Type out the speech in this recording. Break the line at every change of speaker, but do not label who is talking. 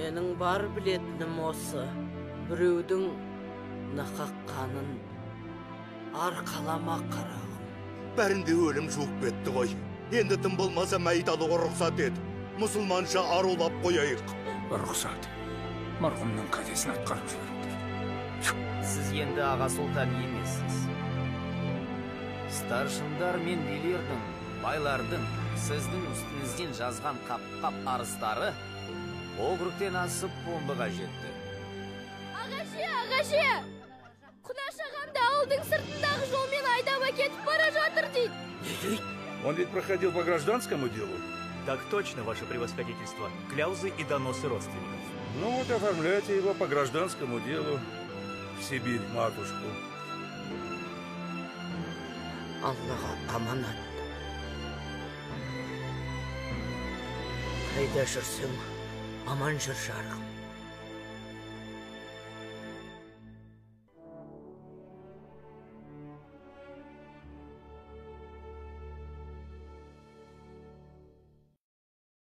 Менің бар білетінім осы. Біреудің нақаққанын арқалама қарағым.
Бәрінде өлім жуық бетті ғой. Енді тым болмаса мәйіт алуға рұқсат ет. Мұсылманша арулап қояйық.
Рұқсат. Марқұмның кәдесін атқарып жіберіңдер.
Сіз енді аға сұлтан емессіз. Старшындар мен билердің, байлардың сіздің үстіңізден жазған қап-қап арыстары округтен асып омбыға жетті.
Ағашы! Құдаш ағамды ауылдың сыртындағы жолмен айдап әкетіп бара жатыр дейді.
Он ведь проходил по гражданскому делу.
Так точно, ваше превосходительство. Кляузы и доносы родственников.
Ну вот оформляйте его по гражданскому делу в Сибирь, матушку.
Аллаға аманат. Қайда жүрсің, аман жүр жарығым.